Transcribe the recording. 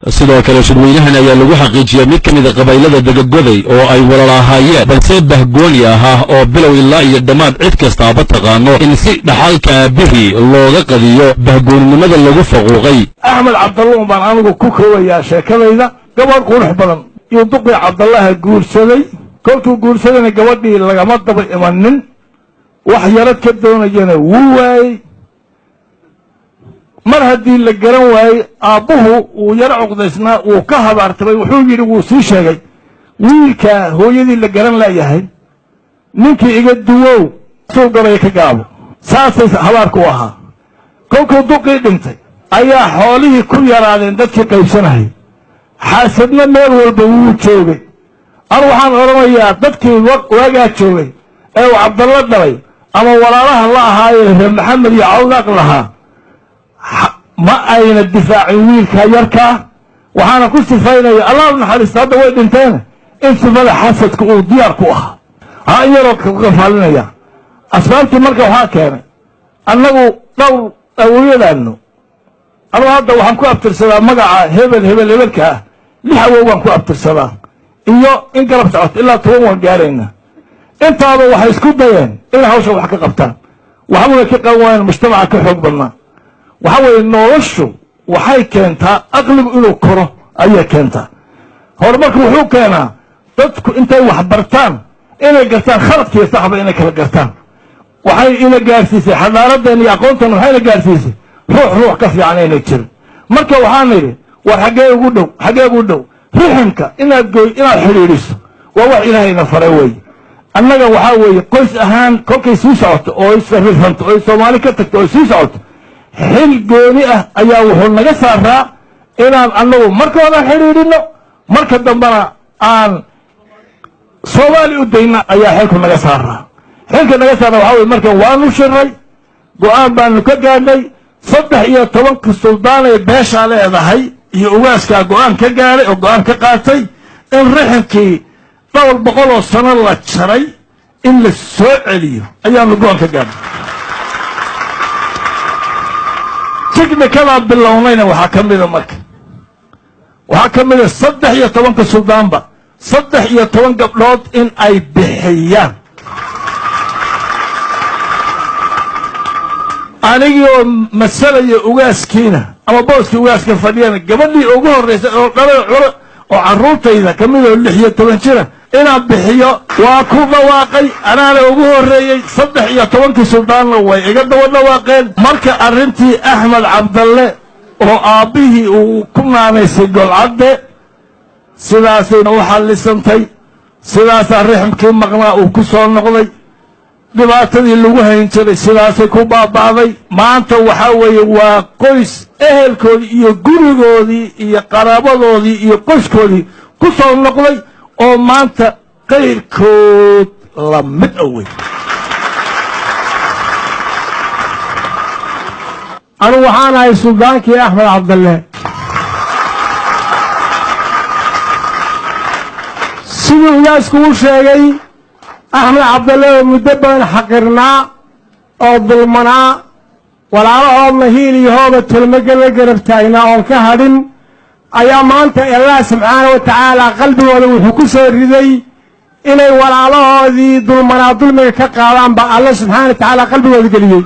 sidoo kale shirweynahan ayaa lagu xaqiijiyay mid ka mid ah qabaylada dagagoday oo ay walalahaayeen balse bahgooni ahaa oo bilow ilaa iyo dhammaad cid kastaaba taqaano in si dhaxalka aabihii looga qadiyo bahgooninimada lagu faquuqay. axmed cabdallah baan anigu ku koobayaa sheekadayda. gabadh qurux badan iyo duqii cabdallaha guursaday. kolkuu guursadayna gabadhii lagama daba imanin, wax yarad ka doonayana wuu waayey. mar haddii la garan waayey aabbuhu uu yaro cuqdaysnaa uu ka habaartamay, wuxuu yidhi wuu sii sheegay wiilka hooyadii la garan laayahay ninkii iga duwow suu gabay ka gaabo. saasay habaarku u ahaa. kolkuu duqii dhintay ayaa xoolihii ku yaraadeen dadkii qaybsanayay. xaasadna meel walba wuu joogay. anu waxaan odhanayaa dadkii waagaa joogay ee uu cabdalla dhalay ama walaalaha la ahaayee reer maxamed iyo cawdaaq lahaa ma ayna difaacin wiilka yarkaa. waxaana ku sifaynaya allah u naxariista, hadda way dhinteen, in sifada xasadka uu diyaar ku ahaa. ha in yaroo kafaalinaya asbaabtii marka waxaa keenay annagu dhowr awowyadaanno. anugu hadda waxaan ku abtirsadaa magaca hebel hebel hebelka ah 6 awow baan ku abtirsadaa iyo in garab socoto ilaa 10 waan gaarayna. intaaba waxay isku dayeen in hawsha wax ka qabtaan, waxbuna ka qaban waayeen, mujtamaca ka xoog badnaa. waxa weeye noloshu waxay keentaa aqligu inuu koro ayay keentaa. horumarku wuxuu keenaa dadku intay wax bartaan inay gartaan khaladkiiyo saxba inay kala gartaan. waxay ina gaarsiisay xadaaradeen iyo aqoontan, waxayna gaarsiisay ruux ka fiican inay jirin. marka waxaan nidhi war xaggee ugu dhow riximka inaad xidhiidhiso waa wax ilaahayna faray weeye. annaga waxaa weeye qoys ahaan kolkay sii socoto oo isrifanto oo soomaali ka tagto oo sii socoto, xil gooni ah ayaa wuxuu naga saaraa inaan annagu marka hore xidhiidhino, marka dambena aan soomaali u dayna ayaa xilku naga saaraa. xilka naga saara waxaa weye marka waanu shiray, go-aan baanu ka gaadhnay. 13 suldaanay beeshaa leedahay iyo ugaaskaa go-aan ka gaadhay oo go-aan ka qaatay in riximkii 200 sano la jaray in la soo celiyo ayaanu go-aan ka gaadhnay. tiknikadaa bilownayna waxaa ka mida 13 suldaanba 13 gabdhood in ay bixiyaan. anigii oo masalaya ugaaskiina ama booskii ugaaska fadhiyana gabadhii ugu horraysay oo dhalay curo oo carruurtayda ka mid oo 16 jira inaan bixiyo waa ku dhawaaqay. anaana ugu horreeyey. 13 suldaanna way iga daba dhawaaqeen. marka arrintii axmed cabdalle oo aabbihii uu ku naanaysay golcadde sidaasayna u xallisantay. sidaasaa riximkii maqnaa uu ku soo noqday. dhibaatadii lagu hayn jiray sidaasay ku baaba'day. maanta waxaa weeye waa qoys ehelkoodii iyo gurigoodii iyo qaraabadoodii iyo qoyskoodii ku soo noqday oo maanta qayrkood la mid awey. anigu waxaan ahay suldaankii axmed cabdalle. sidii ugaasku u sheegay, axmed cabdalle oo muddo badan xaqirnaa oo dulmanaa, walaalahoodna hiil iyo hooba tolmaga la garab taagnaa oon ka hadhin, ayaa maanta allah subxaana wa tacaala qalbigooda wuxuu ku soo riday inay walaalahoodii dulmanaa dulmiga ka qaadaan baa alla subxaana wa tacaala qalbigooda geliyey.